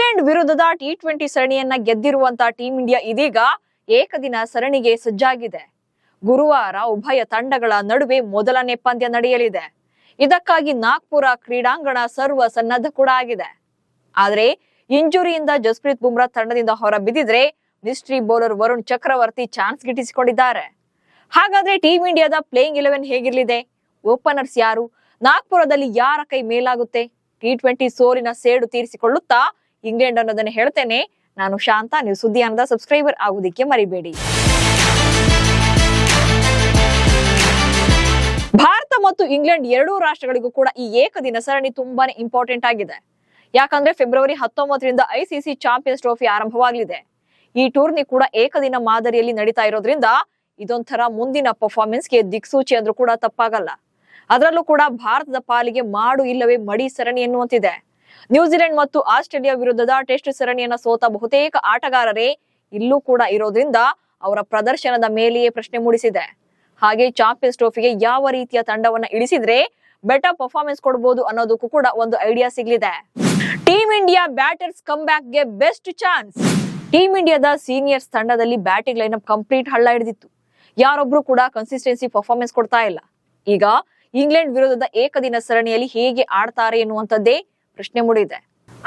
England ವಿರುದ್ಧದ T20 ಸರಣಿಯನ್ನ ಗೆದ್ದಿರುವಂತಹ team India ಇದೀಗ ಏಕದಿನ ಸರಣಿಗೆ ಸಜ್ಜಾಗಿದೆ. ಗುರುವಾರ ಉಭಯ ತಂಡಗಳ ನಡುವೆ ಮೊದಲನೇ ಪಂದ್ಯ ನಡೆಯಲಿದೆ. ಇದಕ್ಕಾಗಿ ನಾಗ್ಪುರ ಕ್ರೀಡಾಂಗಣ ಸರ್ವ ಸನ್ನದ್ಧ ಕೂಡ ಆಗಿದೆ. ಆದರೆ ಇಂಜುರಿಯಿಂದ ಜಸ್ಪ್ರೀತ್ ಬುಮ್ರಾ ತಂಡದಿಂದ ಹೊರಬಿದ್ದಿದ್ರೆ ಮಿಸ್ಟ್ರಿ ಬೌಲರ್ ವರುಣ್ ಚಕ್ರವರ್ತಿ ಚಾನ್ಸ್ ಗಿಟ್ಟಿಸಿಕೊಂಡಿದ್ದಾರೆ. ಹಾಗಾದ್ರೆ ಟೀಂ ಇಂಡಿಯಾದ ಪ್ಲೇಯಿಂಗ್ 11 ಹೇಗಿರಲಿದೆ? ಓಪನರ್ಸ್ ಯಾರು? ನಾಗ್ಪುರದಲ್ಲಿ ಯಾರ ಕೈ ಮೇಲಾಗುತ್ತೆ? ಟಿ20 ಸೋಲಿನ ಸೇಡು ತೀರಿಸಿಕೊಳ್ಳುತ್ತಾ ಇಂಗ್ಲೆಂಡ್ ಅನ್ನೋದನ್ನ ಹೇಳ್ತೇನೆ. ನಾನು ಶಾಂತ. ನೀವು ಸುದ್ದಿಯಾನದ ಸಬ್ಸ್ಕ್ರೈಬರ್ ಆಗುವುದಕ್ಕೆ ಮರಿಬೇಡಿ. ಭಾರತ ಮತ್ತು ಇಂಗ್ಲೆಂಡ್ ಎರಡೂ ರಾಷ್ಟ್ರಗಳಿಗೂ ಕೂಡ ಈ ಏಕದಿನ ಸರಣಿ ತುಂಬಾನೇ ಇಂಪಾರ್ಟೆಂಟ್ ಆಗಿದೆ. ಯಾಕಂದ್ರೆ ಫೆಬ್ರವರಿ 19ರಿಂದ ಐಸಿಸಿ ಚಾಂಪಿಯನ್ಸ್ ಟ್ರೋಫಿ ಆರಂಭವಾಗಲಿದೆ. ಈ ಟೂರ್ನಿ ಕೂಡ ಏಕದಿನ ಮಾದರಿಯಲ್ಲಿ ನಡೀತಾ ಇರೋದ್ರಿಂದ ಇದೊಂಥರ ಮುಂದಿನ ಪರ್ಫಾರ್ಮೆನ್ಸ್ಗೆ ದಿಕ್ಸೂಚಿ ಅಂದ್ರೂ ಕೂಡ ತಪ್ಪಾಗಲ್ಲ. ಅದರಲ್ಲೂ ಕೂಡ ಭಾರತದ ಪಾಲಿಗೆ ಮಾಡು ಇಲ್ಲವೇ ಮಡಿ ಸರಣಿ ಎನ್ನುವಂತಿದೆ. ನ್ಯೂಜಿಲೆಂಡ್ ಮತ್ತು ಆಸ್ಟ್ರೇಲಿಯಾ ವಿರುದ್ಧದ ಟೆಸ್ಟ್ ಸರಣಿಯನ್ನ ಸೋತ ಬಹುತೇಕ ಆಟಗಾರರೇ ಇಲ್ಲೂ ಕೂಡ ಇರೋದ್ರಿಂದ ಅವರ ಪ್ರದರ್ಶನದ ಮೇಲೆಯೇ ಪ್ರಶ್ನೆ ಮೂಡಿಸಿದೆ. ಹಾಗೆ ಚಾಂಪಿಯನ್ಸ್ ಟ್ರೋಫಿಗೆ ಯಾವ ರೀತಿಯ ತಂಡವನ್ನ ಇಳಿಸಿದ್ರೆ ಬೆಟರ್ ಪರ್ಫಾರ್ಮೆನ್ಸ್ ಕೊಡಬಹುದು ಅನ್ನೋದಕ್ಕೂ ಕೂಡ ಒಂದು ಐಡಿಯಾ ಸಿಗ್ಲಿದೆ. Team India batters come back ಗೆ ಬೆಸ್ಟ್ ಚಾನ್ಸ್. ಟೀಂ ಇಂಡಿಯಾದ ಸೀನಿಯರ್ಸ್ ತಂಡದಲ್ಲಿ ಬ್ಯಾಟಿಂಗ್ ಲೈನ್ಅಪ್ ಕಂಪ್ಲೀಟ್ ಹಳ್ಳ ಹಿಡಿದಿತ್ತು. ಯಾರೊಬ್ರು ಕೂಡ ಕನ್ಸಿಸ್ಟೆನ್ಸಿ ಪರ್ಫಾರ್ಮೆನ್ಸ್ ಕೊಡ್ತಾ ಇಲ್ಲ. ಈಗ ಇಂಗ್ಲೆಂಡ್ ವಿರುದ್ಧದ ಏಕದಿನ ಸರಣಿಯಲ್ಲಿ ಹೇಗೆ ಆಡ್ತಾರೆ ಎನ್ನುವಂತದ್ದೇ ಪ್ರಶ್ನೆ ಮೂಡಿದೆ.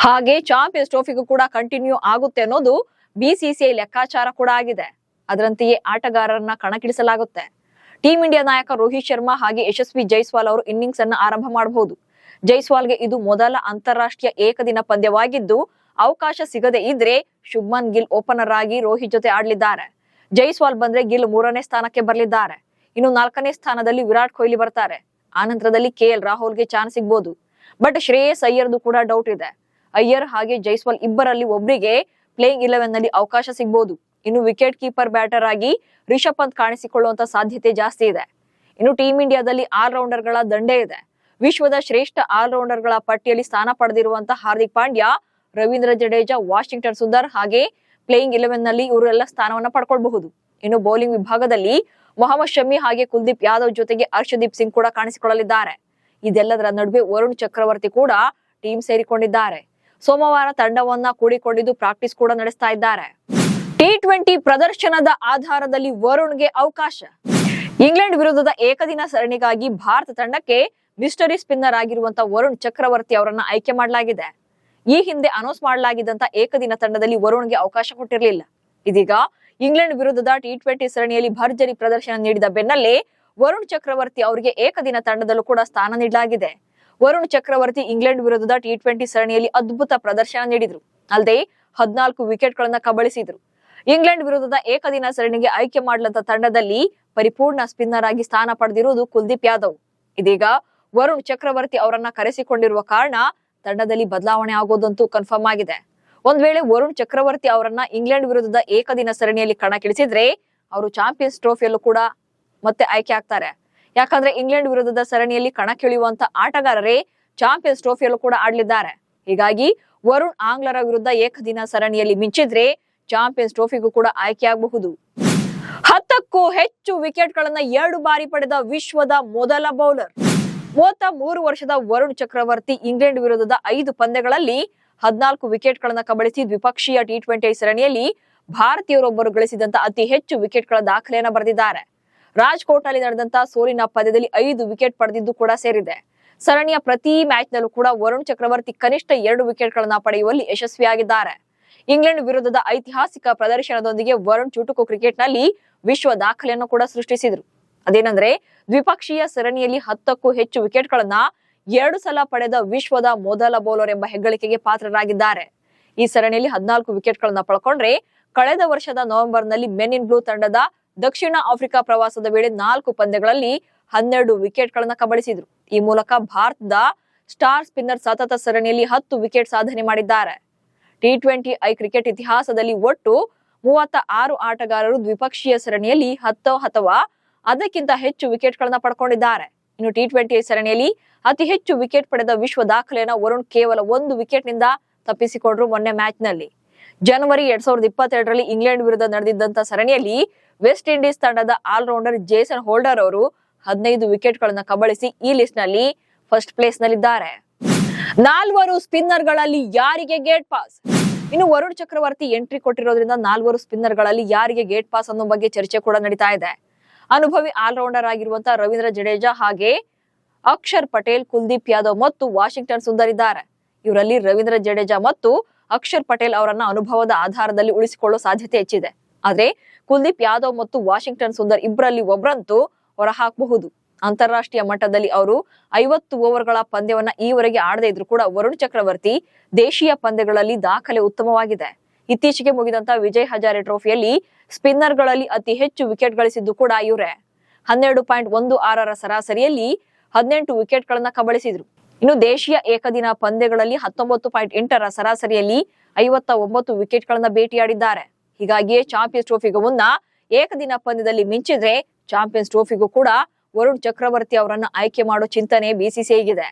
ಹಾಗೆ ಚಾಂಪಿಯನ್ಸ್ ಟ್ರೋಫಿಗೂ ಕೂಡ ಕಂಟಿನ್ಯೂ ಆಗುತ್ತೆ ಅನ್ನೋದು ಬಿಸಿಸಿಐ ಲೆಕ್ಕಾಚಾರ ಕೂಡ ಆಗಿದೆ. ಅದರಂತೆಯೇ ಆಟಗಾರರನ್ನ ಕಣಕ್ಕಿಳಿಸಲಾಗುತ್ತೆ. ಟೀಂ ಇಂಡಿಯಾ ನಾಯಕ ರೋಹಿತ್ ಶರ್ಮಾ ಹಾಗೆ ಯಶಸ್ವಿ ಜೈಸ್ವಾಲ್ ಅವರು ಇನ್ನಿಂಗ್ಸ್ ಅನ್ನ ಆರಂಭ ಮಾಡಬಹುದು. ಜೈಸ್ವಾಲ್ಗೆ ಇದು ಮೊದಲ ಅಂತಾರಾಷ್ಟ್ರೀಯ ಏಕದಿನ ಪಂದ್ಯವಾಗಿದ್ದು ಅವಕಾಶ ಸಿಗದೆ ಇದ್ರೆ ಶುಭ್ಮನ್ ಗಿಲ್ ಓಪನರ್ ಆಗಿ ರೋಹಿತ್ ಜೊತೆ ಆಡಲಿದ್ದಾರೆ. ಜೈಸ್ವಾಲ್ ಬಂದ್ರೆ ಗಿಲ್ 3ನೇ ಸ್ಥಾನಕ್ಕೆ ಬರಲಿದ್ದಾರೆ. ಇನ್ನು 4ನೇ ಸ್ಥಾನದಲ್ಲಿ ವಿರಾಟ್ ಕೊಹ್ಲಿ ಬರ್ತಾರೆ. ಆನಂತರದಲ್ಲಿ KL ರಾಹುಲ್ಗೆ ಚಾನ್ಸ್ ಸಿಗ್ಬೋದು. ಬಟ್ ಶ್ರೇಯಸ್ ಅಯ್ಯರ್ದು ಕೂಡ ಡೌಟ್ ಇದೆ. ಅಯ್ಯರ್ ಹಾಗೆ ಜೈಸ್ವಾಲ್ ಇಬ್ಬರಲ್ಲಿ ಒಬ್ಬರಿಗೆ ಪ್ಲೇಯಿಂಗ್ 11 ನಲ್ಲಿ ಅವಕಾಶ ಸಿಗ್ಬೋದು. ಇನ್ನು ವಿಕೆಟ್ ಕೀಪರ್ ಬ್ಯಾಟರ್ ಆಗಿ ರಿಷಬ್ ಪಂತ್ ಕಾಣಿಸಿಕೊಳ್ಳುವಂತ ಸಾಧ್ಯತೆ ಜಾಸ್ತಿ ಇದೆ. ಇನ್ನು ಟೀಂ ಇಂಡಿಯಾದಲ್ಲಿ ಆಲ್ರೌಂಡರ್ ಗಳ ದಂಡೇ ಇದೆ. ವಿಶ್ವದ ಶ್ರೇಷ್ಠ ಆಲ್ರೌಂಡರ್ ಗಳ ಪಟ್ಟಿಯಲ್ಲಿ ಸ್ಥಾನ ಪಡೆದಿರುವಂತಹ ಹಾರ್ದಿಕ್ ಪಾಂಡ್ಯ, ರವೀಂದ್ರ ಜಡೇಜಾ, ವಾಷಿಂಗ್ಟನ್ ಸುಂದರ್ ಹಾಗೆ ಪ್ಲೇಯಿಂಗ್ 11 ನಲ್ಲಿ ಇವರೆಲ್ಲ ಸ್ಥಾನವನ್ನ ಪಡ್ಕೊಳ್ಬಹುದು. ಇನ್ನು ಬೌಲಿಂಗ್ ವಿಭಾಗದಲ್ಲಿ ಮೊಹಮ್ಮದ್ ಶಮಿ ಹಾಗೆ ಕುಲ್ದೀಪ್ ಯಾದವ್ ಜೊತೆಗೆ ಹರ್ಷದೀಪ್ ಸಿಂಗ್ ಕೂಡ ಕಾಣಿಸಿಕೊಳ್ಳಲಿದ್ದಾರೆ. ಇದೆಲ್ಲದರ ನಡುವೆ ವರುಣ್ ಚಕ್ರವರ್ತಿ ಕೂಡ ಟೀಮ್ ಸೇರಿಕೊಂಡಿದ್ದಾರೆ. ಸೋಮವಾರ ತಂಡವನ್ನ ಕೂಡಿಕೊಂಡಿದ್ದು ಪ್ರಾಕ್ಟೀಸ್ ಕೂಡ ನಡೆಸ್ತಾ ಇದ್ದಾರೆ. ಟಿ20 ಪ್ರದರ್ಶನದ ಆಧಾರದಲ್ಲಿ ವರುಣ್ಗೆ ಅವಕಾಶ. ಇಂಗ್ಲೆಂಡ್ ವಿರುದ್ಧದ ಏಕದಿನ ಸರಣಿಗಾಗಿ ಭಾರತ ತಂಡಕ್ಕೆ ಮಿಸ್ಟರಿ ಸ್ಪಿನ್ನರ್ ಆಗಿರುವಂತಹ ವರುಣ್ ಚಕ್ರವರ್ತಿ ಅವರನ್ನ ಆಯ್ಕೆ ಮಾಡಲಾಗಿದೆ. ಈ ಹಿಂದೆ ಅನೌನ್ಸ್ ಮಾಡಲಾಗಿದ್ದಂತ ಏಕದಿನ ತಂಡದಲ್ಲಿ ವರುಣ್ಗೆ ಅವಕಾಶ ಕೊಟ್ಟಿರಲಿಲ್ಲ. ಇದೀಗ ಇಂಗ್ಲೆಂಡ್ ವಿರುದ್ಧದ ಟಿ20 ಸರಣಿಯಲ್ಲಿ ಭರ್ಜರಿ ಪ್ರದರ್ಶನ ನೀಡಿದ ಬೆನ್ನಲ್ಲೇ ವರುಣ್ ಚಕ್ರವರ್ತಿ ಅವರಿಗೆ ಏಕದಿನ ತಂಡದಲ್ಲೂ ಕೂಡ ಸ್ಥಾನ ನೀಡಲಾಗಿದೆ. ವರುಣ್ ಚಕ್ರವರ್ತಿ ಇಂಗ್ಲೆಂಡ್ ವಿರುದ್ಧದ ಟಿ20 ಸರಣಿಯಲ್ಲಿ ಅದ್ಭುತ ಪ್ರದರ್ಶನ ನೀಡಿದ್ರು. ಅಲ್ಲದೆ 14 ವಿಕೆಟ್ ಗಳನ್ನ ಕಬಳಿಸಿದ್ರು. ಇಂಗ್ಲೆಂಡ್ ವಿರುದ್ಧದ ಏಕದಿನ ಸರಣಿಗೆ ಆಯ್ಕೆ ಮಾಡಲಂತ ತಂಡದಲ್ಲಿ ಪರಿಪೂರ್ಣ ಸ್ಪಿನ್ನರ್ ಆಗಿ ಸ್ಥಾನ ಪಡೆದಿರುವುದು ಕುಲ್ದೀಪ್ ಯಾದವ್. ಇದೀಗ ವರುಣ್ ಚಕ್ರವರ್ತಿ ಅವರನ್ನ ಕರೆಸಿಕೊಂಡಿರುವ ಕಾರಣ ತಂಡದಲ್ಲಿ ಬದಲಾವಣೆ ಆಗೋದಂತೂ ಕನ್ಫರ್ಮ್ ಆಗಿದೆ. ಒಂದ್ ವೇಳೆ ವರುಣ್ ಚಕ್ರವರ್ತಿ ಅವರನ್ನ ಇಂಗ್ಲೆಂಡ್ ವಿರುದ್ಧದ ಏಕದಿನ ಸರಣಿಯಲ್ಲಿ ಕಣಕ್ಕಿಳಿಸಿದ್ರೆ ಅವರು ಚಾಂಪಿಯನ್ಸ್ ಟ್ರೋಫಿಯಲ್ಲೂ ಕೂಡ ಮತ್ತೆ ಆಯ್ಕೆ ಆಗ್ತಾರೆ. ಯಾಕಂದ್ರೆ ಇಂಗ್ಲೆಂಡ್ ವಿರುದ್ಧದ ಸರಣಿಯಲ್ಲಿ ಕಣಕ್ಕಿಳಿಯುವಂತ ಆಟಗಾರರೇ ಚಾಂಪಿಯನ್ಸ್ ಟ್ರೋಫಿಯಲ್ಲೂ ಕೂಡ ಆಡಲಿದ್ದಾರೆ. ಹೀಗಾಗಿ ವರುಣ್ ಆಂಗ್ಲರ ವಿರುದ್ಧ ಏಕದಿನ ಸರಣಿಯಲ್ಲಿ ಮಿಂಚಿದ್ರೆ ಚಾಂಪಿಯನ್ಸ್ ಟ್ರೋಫಿಗೂ ಕೂಡ ಆಯ್ಕೆಯಾಗಬಹುದು. 10ಕ್ಕೂ ಹೆಚ್ಚು ವಿಕೆಟ್ ಗಳನ್ನ 2 ಬಾರಿ ಪಡೆದ ವಿಶ್ವದ ಮೊದಲ ಬೌಲರ್ 33 ವರ್ಷದ ವರುಣ್ ಚಕ್ರವರ್ತಿ ಇಂಗ್ಲೆಂಡ್ ವಿರುದ್ಧದ 5 ಪಂದ್ಯಗಳಲ್ಲಿ 14 ವಿಕೆಟ್ ಗಳನ್ನ ಕಬಳಿಸಿ ದ್ವಿಪಕ್ಷೀಯ ಟಿ20 ಸರಣಿಯಲ್ಲಿ ಭಾರತೀಯರೊಬ್ಬರು ಗಳಿಸಿದಂತ ಅತಿ ಹೆಚ್ಚು ವಿಕೆಟ್ ಗಳ ದಾಖಲೆಯನ್ನ ಬರೆದಿದ್ದಾರೆ. ರಾಜ್ಕೋಟ್ ನಲ್ಲಿ ನಡೆದಂತ ಸೋಲಿನ ಪಂದ್ಯದಲ್ಲಿ 5 ವಿಕೆಟ್ ಪಡೆದಿದ್ದು ಕೂಡ ಸೇರಿದೆ. ಸರಣಿಯ ಪ್ರತಿ ಮ್ಯಾಚ್ ನಲ್ಲೂ ಕೂಡ ವರುಣ್ ಚಕ್ರವರ್ತಿ ಕನಿಷ್ಠ 2 ವಿಕೆಟ್ ಗಳನ್ನ ಪಡೆಯುವಲ್ಲಿ ಯಶಸ್ವಿಯಾಗಿದ್ದಾರೆ. ಇಂಗ್ಲೆಂಡ್ ವಿರುದ್ಧದ ಐತಿಹಾಸಿಕ ಪ್ರದರ್ಶನದೊಂದಿಗೆ ವರುಣ್ ಚುಟುಕು ಕ್ರಿಕೆಟ್ ನಲ್ಲಿ ವಿಶ್ವ ದಾಖಲೆಯನ್ನು ಕೂಡ ಸೃಷ್ಟಿಸಿದ್ರು. ಅದೇನಂದ್ರೆ ದ್ವಿಪಕ್ಷೀಯ ಸರಣಿಯಲ್ಲಿ 10ಕ್ಕೂ ಹೆಚ್ಚು ವಿಕೆಟ್ ಗಳನ್ನ 2 ಸಲ ಪಡೆದ ವಿಶ್ವದ ಮೊದಲ ಬೌಲರ್ ಎಂಬ ಹೆಗ್ಗಳಿಕೆಗೆ ಪಾತ್ರರಾಗಿದ್ದಾರೆ. ಈ ಸರಣಿಯಲ್ಲಿ 14 ವಿಕೆಟ್ ಗಳನ್ನ ಪಡ್ಕೊಂಡ್ರೆ ಕಳೆದ ವರ್ಷದ ನವೆಂಬರ್ ನಲ್ಲಿ ಮೆನ್ ಇನ್ ಬ್ಲೂ ತಂಡದ ದಕ್ಷಿಣ ಆಫ್ರಿಕಾ ಪ್ರವಾಸದ ವೇಳೆ 4 ಪಂದ್ಯಗಳಲ್ಲಿ 12 ವಿಕೆಟ್ ಗಳನ್ನ ಕಬಳಿಸಿದ್ರು. ಈ ಮೂಲಕ ಭಾರತದ ಸ್ಟಾರ್ ಸ್ಪಿನ್ನರ್ ಸತತ ಸರಣಿಯಲ್ಲಿ 10 ವಿಕೆಟ್ ಸಾಧನೆ ಮಾಡಿದ್ದಾರೆ. ಟಿ20 ಕ್ರಿಕೆಟ್ ಇತಿಹಾಸದಲ್ಲಿ ಒಟ್ಟು 36 ಆಟಗಾರರು ದ್ವಿಪಕ್ಷೀಯ ಸರಣಿಯಲ್ಲಿ 10 ಅಥವಾ ಅದಕ್ಕಿಂತ ಹೆಚ್ಚು ವಿಕೆಟ್ ಗಳನ್ನ ಪಡ್ಕೊಂಡಿದ್ದಾರೆ. ಇನ್ನು ಟಿ20 ಸರಣಿಯಲ್ಲಿ ಅತಿ ಹೆಚ್ಚು ವಿಕೆಟ್ ಪಡೆದ ವಿಶ್ವ ದಾಖಲೆಯನ್ನ ವರುಣ್ ಕೇವಲ 1 ವಿಕೆಟ್ ನಿಂದ ತಪ್ಪಿಸಿಕೊಂಡ್ರು ಮೊನ್ನೆ ಮ್ಯಾಚ್ ನಲ್ಲಿ. ಜನವರಿ 2022ರಲ್ಲಿ ಇಂಗ್ಲೆಂಡ್ ವಿರುದ್ಧ ನಡೆದಿದ್ದಂತ ಸರಣಿಯಲ್ಲಿ ವೆಸ್ಟ್ ಇಂಡೀಸ್ ತಂಡದ ಆಲ್ರೌಂಡರ್ ಜೇಸನ್ ಹೋಲ್ಡರ್ ಅವರು 15 ವಿಕೆಟ್ ಗಳನ್ನ ಕಬಳಿಸಿ ಈ ಲಿಸ್ಟ್ ನಲ್ಲಿ ಫಸ್ಟ್ ಪ್ಲೇಸ್ ನಲ್ಲಿದ್ದಾರೆ. 4 ಸ್ಪಿನ್ನರ್ ಗಳಲ್ಲಿ ಯಾರಿಗೆ ಗೇಟ್ ಪಾಸ್? ಇನ್ನು ವರುಣ್ ಚಕ್ರವರ್ತಿ ಎಂಟ್ರಿ ಕೊಟ್ಟಿರೋದ್ರಿಂದ 4 ಸ್ಪಿನ್ನರ್ಗಳಲ್ಲಿ ಯಾರಿಗೆ ಗೇಟ್ ಪಾಸ್ ಅನ್ನೋ ಬಗ್ಗೆ ಚರ್ಚೆ ಕೂಡ ನಡೀತಾ ಇದೆ. ಅನುಭವಿ ಆಲ್ರೌಂಡರ್ ಆಗಿರುವಂತಹ ರವೀಂದ್ರ ಜಡೇಜಾ ಹಾಗೆ ಅಕ್ಷರ್ ಪಟೇಲ್, ಕುಲ್ದೀಪ್ ಯಾದವ್ ಮತ್ತು ವಾಷಿಂಗ್ಟನ್ ಸುಂದರ್ ಇದ್ದಾರೆ. ಇವರಲ್ಲಿ ರವೀಂದ್ರ ಜಡೇಜಾ ಮತ್ತು ಅಕ್ಷರ್ ಪಟೇಲ್ ಅವರನ್ನ ಅನುಭವದ ಆಧಾರದಲ್ಲಿ ಉಳಿಸಿಕೊಳ್ಳೋ ಸಾಧ್ಯತೆ ಹೆಚ್ಚಿದೆ. ಆದ್ರೆ ಕುಲ್ದೀಪ್ ಯಾದವ್ ಮತ್ತು ವಾಷಿಂಗ್ಟನ್ ಸುಂದರ್ ಇಬ್ಬರಲ್ಲಿ ಒಬ್ಬರಂತೂ ಹೊರಹಾಕಬಹುದು. ಅಂತಾರಾಷ್ಟ್ರೀಯ ಮಟ್ಟದಲ್ಲಿ ಅವರು 50 ಓವರ್ಗಳ ಪಂದ್ಯವನ್ನ ಈವರೆಗೆ ಆಡದೇ ಇದ್ರು ಕೂಡ ವರುಣ್ ಚಕ್ರವರ್ತಿ ದೇಶೀಯ ಪಂದ್ಯಗಳಲ್ಲಿ ದಾಖಲೆ ಉತ್ತಮವಾಗಿದೆ. ಇತ್ತೀಚೆಗೆ ಮುಗಿದಂತ ವಿಜಯ್ ಹಜಾರೆ ಟ್ರೋಫಿಯಲ್ಲಿ ಸ್ಪಿನ್ನರ್ಗಳಲ್ಲಿ ಅತಿ ಹೆಚ್ಚು ವಿಕೆಟ್ ಗಳಿಸಿದ್ದು ಕೂಡ ಇವರೇ. 12.16ರ ಸರಾಸರಿಯಲ್ಲಿ 18 ವಿಕೆಟ್ ಗಳನ್ನ ಕಬಳಿಸಿದ್ರು. ಇನ್ನು ದೇಶೀಯ ಏಕದಿನ ಪಂದ್ಯಗಳಲ್ಲಿ 19.8ರ ಸರಾಸರಿಯಲ್ಲಿ 59 ವಿಕೆಟ್ ಗಳನ್ನ ಭೇಟಿಯಾಡಿದ್ದಾರೆ. ಹೀಗಾಗಿಯೇ ಚಾಂಪಿಯನ್ಸ್ ಟ್ರೋಫಿಗೂ ಮುನ್ನ ಏಕದಿನ ಪಂದ್ಯದಲ್ಲಿ ಮಿಂಚಿದ್ರೆ ಚಾಂಪಿಯನ್ಸ್ ಟ್ರೋಫಿಗೂ ಕೂಡ ವರುಣ್ ಚಕ್ರವರ್ತಿ ಅವರನ್ನ ಆಯ್ಕೆ ಮಾಡೋ ಚಿಂತನೆ ಬಿಸಿಸಿಐಗಿದೆ.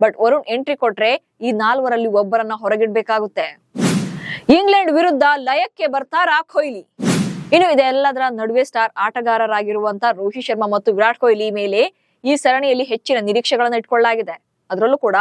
ಬಟ್ ವರುಣ್ ಎಂಟ್ರಿ ಕೊಟ್ರೆ ಈ 4ರಲ್ಲಿ ಒಬ್ಬರನ್ನ ಹೊರಗಿಡ್ಬೇಕಾಗುತ್ತೆ. ಇಂಗ್ಲೆಂಡ್ ವಿರುದ್ಧ ಲಯಕ್ಕೆ ಬರ್ತಾರಾ ಕೊಹ್ಲಿ? ಇನ್ನು ಇದೆಲ್ಲದರ ನಡುವೆ ಸ್ಟಾರ್ ಆಟಗಾರರಾಗಿರುವಂತಹ ರೋಹಿತ್ ಶರ್ಮಾ ಮತ್ತು ವಿರಾಟ್ ಕೊಹ್ಲಿ ಮೇಲೆ ಈ ಸರಣಿಯಲ್ಲಿ ಹೆಚ್ಚಿನ ನಿರೀಕ್ಷೆಗಳನ್ನ ಇಟ್ಕೊಳ್ಳಲಾಗಿದೆ. ಅದರಲ್ಲೂ ಕೂಡ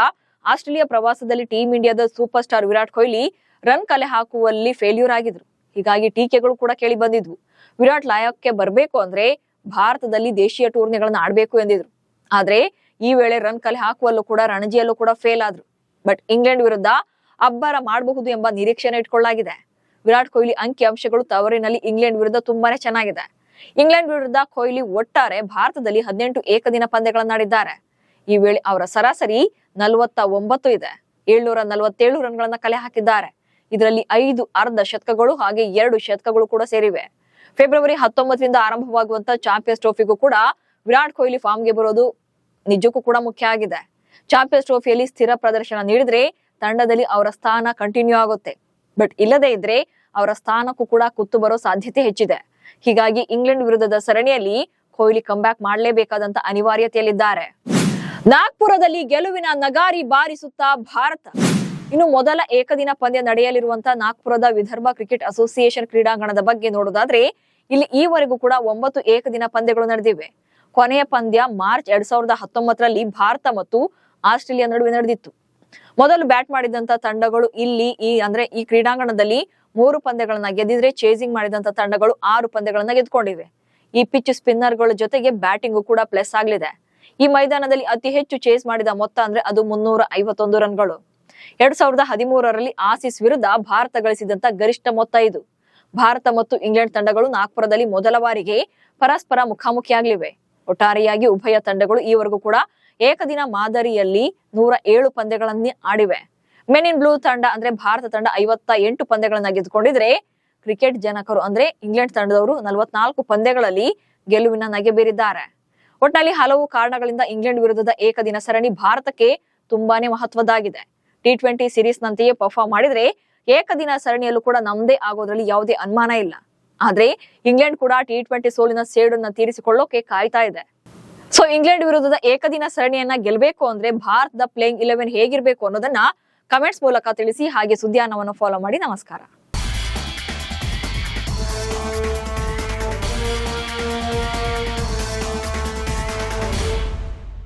ಆಸ್ಟ್ರೇಲಿಯಾ ಪ್ರವಾಸದಲ್ಲಿ ಟೀಂ ಇಂಡಿಯಾದ super star Virat Kohli run ಕಲೆ ಹಾಕುವಲ್ಲಿ ಫೇಲ್ಯೂರ್ ಆಗಿದ್ರು. ಹೀಗಾಗಿ ಟೀಕೆಗಳು ಕೂಡ ಕೇಳಿ ಬಂದಿದ್ವು. ವಿರಾಟ್ ಲಯಕ್ಕೆ ಬರಬೇಕು ಅಂದ್ರೆ ಭಾರತದಲ್ಲಿ ದೇಶೀಯ ಟೂರ್ನಿಗಳನ್ನ ಆಡ್ಬೇಕು ಎಂದಿದ್ರು. ಆದ್ರೆ ಈ ವೇಳೆ ರನ್ ಕಲೆ ಹಾಕುವಲ್ಲೂ ಕೂಡ ರಣಜಿಯಲ್ಲೂ ಕೂಡ ಫೇಲ್ ಆದ್ರು. ಬಟ್ ಇಂಗ್ಲೆಂಡ್ ವಿರುದ್ಧ ಅಬ್ಬರ ಮಾಡಬಹುದು ಎಂಬ ನಿರೀಕ್ಷೆನ ಇಟ್ಕೊಳ್ಳಲಾಗಿದೆ. ವಿರಾಟ್ ಕೊಹ್ಲಿ ಅಂಕಿ ಅಂಶಗಳು ತವರಿನಲ್ಲಿ ಇಂಗ್ಲೆಂಡ್ ವಿರುದ್ಧ ತುಂಬಾನೇ ಚೆನ್ನಾಗಿದೆ. ಇಂಗ್ಲೆಂಡ್ ವಿರುದ್ಧ ಕೊಹ್ಲಿ ಒಟ್ಟಾರೆ ಭಾರತದಲ್ಲಿ 18 ಏಕದಿನ ಪಂದ್ಯಗಳನ್ನಾಡಿದ್ದಾರೆ. ಈ ವೇಳೆ ಅವರ ಸರಾಸರಿ 49 ಇದೆ. 747 ರನ್ಗಳನ್ನ ಕಲೆ ಹಾಕಿದ್ದಾರೆ. ಇದರಲ್ಲಿ 5 ಅರ್ಧ ಶತಕಗಳು ಹಾಗೆ 2 ಶತಕಗಳು ಕೂಡ ಸೇರಿವೆ. ಫೆಬ್ರವರಿ 19ರಿಂದ ಆರಂಭವಾಗುವಂತ ಚಾಂಪಿಯನ್ಸ್ ಟ್ರೋಫಿಗೂ ಕೂಡ ವಿರಾಟ್ ಕೊಹ್ಲಿ ಫಾರ್ಮ್ಗೆ ಬರೋದು ನಿಜಕ್ಕೂ ಕೂಡ ಮುಖ್ಯ ಆಗಿದೆ. ಚಾಂಪಿಯನ್ಸ್ ಟ್ರೋಫಿಯಲ್ಲಿ ಸ್ಥಿರ ಪ್ರದರ್ಶನ ನೀಡಿದ್ರೆ ತಂಡದಲ್ಲಿ ಅವರ ಸ್ಥಾನ ಕಂಟಿನ್ಯೂ ಆಗುತ್ತೆ. ಬಟ್ ಇಲ್ಲದೇ ಇದ್ರೆ ಅವರ ಸ್ಥಾನಕ್ಕೂ ಕೂಡ ಕುತ್ತು ಬರೋ ಸಾಧ್ಯತೆ ಹೆಚ್ಚಿದೆ. ಹೀಗಾಗಿ ಇಂಗ್ಲೆಂಡ್ ವಿರುದ್ಧದ ಸರಣಿಯಲ್ಲಿ ಕೊಹ್ಲಿ ಕಂಬ್ಯಾಕ್ ಮಾಡಲೇಬೇಕಾದಂತ ಅನಿವಾರ್ಯತೆಯಲ್ಲಿದ್ದಾರೆ. ನಾಗ್ಪುರದಲ್ಲಿ ಗೆಲುವಿನ ನಗಾರಿ ಬಾರಿಸುತ್ತಾ ಭಾರತ. ಇನ್ನು ಮೊದಲ ಏಕದಿನ ಪಂದ್ಯ ನಡೆಯಲಿರುವಂತಹ ನಾಗ್ಪುರದ ವಿದರ್ಭ ಕ್ರಿಕೆಟ್ ಅಸೋಸಿಯೇಷನ್ ಕ್ರೀಡಾಂಗಣದ ಬಗ್ಗೆ ನೋಡೋದಾದ್ರೆ ಇಲ್ಲಿ ಈವರೆಗೂ ಕೂಡ 9 ಏಕದಿನ ಪಂದ್ಯಗಳು ನಡೆದಿವೆ. ಕೊನೆಯ ಪಂದ್ಯ ಮಾರ್ಚ್ 2019ರಲ್ಲಿ ಭಾರತ ಮತ್ತು ಆಸ್ಟ್ರೇಲಿಯಾ ನಡುವೆ ನಡೆದಿತ್ತು. ಮೊದಲು ಬ್ಯಾಟ್ ಮಾಡಿದಂತ ತಂಡಗಳು ಈ ಕ್ರೀಡಾಂಗಣದಲ್ಲಿ 3 ಪಂದ್ಯಗಳನ್ನ ಗೆದ್ದಿದ್ರೆ ಚೇಸಿಂಗ್ ಮಾಡಿದಂತ ತಂಡಗಳು 6 ಪಂದ್ಯಗಳನ್ನ ಗೆದ್ಕೊಂಡಿವೆ. ಈ ಪಿಚ್ ಸ್ಪಿನ್ನರ್ಗಳ ಜೊತೆಗೆ ಬ್ಯಾಟಿಂಗು ಕೂಡ ಪ್ಲಸ್ ಆಗ್ಲಿದೆ. ಈ ಮೈದಾನದಲ್ಲಿ ಅತಿ ಹೆಚ್ಚು ಚೇಸ್ ಮಾಡಿದ ಮೊತ್ತ ಅಂದ್ರೆ ಅದು 351 ರನ್ಗಳು. 2013ರಲ್ಲಿ ಆಸೀಸ್ ವಿರುದ್ಧ ಭಾರತ ಗಳಿಸಿದಂತ ಗರಿಷ್ಠ ಮೊತ್ತ ಇದು. ಭಾರತ ಮತ್ತು ಇಂಗ್ಲೆಂಡ್ ತಂಡಗಳು ನಾಗ್ಪುರದಲ್ಲಿ ಮೊದಲ ಬಾರಿಗೆ ಪರಸ್ಪರ ಮುಖಾಮುಖಿಯಾಗಲಿವೆ. ಒಟ್ಟಾರೆಯಾಗಿ ಉಭಯ ತಂಡಗಳು ಈವರೆಗೂ ಕೂಡ ಏಕದಿನ ಮಾದರಿಯಲ್ಲಿ 107 ಪಂದ್ಯಗಳನ್ನೇ ಆಡಿವೆ. ಮೆನ್ ಇನ್ ಬ್ಲೂ ತಂಡ ಅಂದ್ರೆ ಭಾರತ ತಂಡ 58 ಪಂದ್ಯಗಳನ್ನ ಗೆದ್ದುಕೊಂಡಿದ್ರೆ ಕ್ರಿಕೆಟ್ ಜನಕರು ಅಂದ್ರೆ ಇಂಗ್ಲೆಂಡ್ ತಂಡದವರು 44 ಪಂದ್ಯಗಳಲ್ಲಿ ಗೆಲುವಿನ ನಗೆ ಬೀರಿದ್ದಾರೆ. ಒಟ್ಟಿನಲ್ಲಿ ಹಲವು ಕಾರಣಗಳಿಂದ ಇಂಗ್ಲೆಂಡ್ ವಿರುದ್ಧದ ಏಕದಿನ ಸರಣಿ ಭಾರತಕ್ಕೆ ತುಂಬಾನೇ ಮಹತ್ವದಾಗಿದೆ. T20 ಸೀರೀಸ್ ನಂತೆಯೇ ಪರ್ಫಾರ್ಮ್ ಮಾಡಿದ್ರೆ ಏಕದಿನ ಸರಣಿಯಲ್ಲೂ ಕೂಡ ನಮ್ದೇ ಆಗೋದ್ರಲ್ಲಿ ಯಾವುದೇ ಅನುಮಾನ ಇಲ್ಲ. ಆದ್ರೆ ಇಂಗ್ಲೆಂಡ್ ಕೂಡ T20 ಸೋಲಿನ ಸೇಡನ್ನ ತೀರಿಸಿಕೊಳ್ಳೋಕೆ ಕಾಯ್ತಾ ಇದೆ. ಸೊ ಇಂಗ್ಲೆಂಡ್ ವಿರುದ್ಧದ ಏಕದಿನ ಸರಣಿಯನ್ನ ಗೆಲ್ಲಬೇಕು ಅಂದ್ರೆ ಭಾರತದ ಪ್ಲೇಯಿಂಗ್ 11 ಹೇಗಿರ್ಬೇಕು ಅನ್ನೋದನ್ನ ಕಮೆಂಟ್ಸ್ ಮೂಲಕ ತಿಳಿಸಿ. ಹಾಗೆ ಸುದ್ದಿಯಾನವನ್ನು ಫಾಲೋ ಮಾಡಿ. ನಮಸ್ಕಾರ.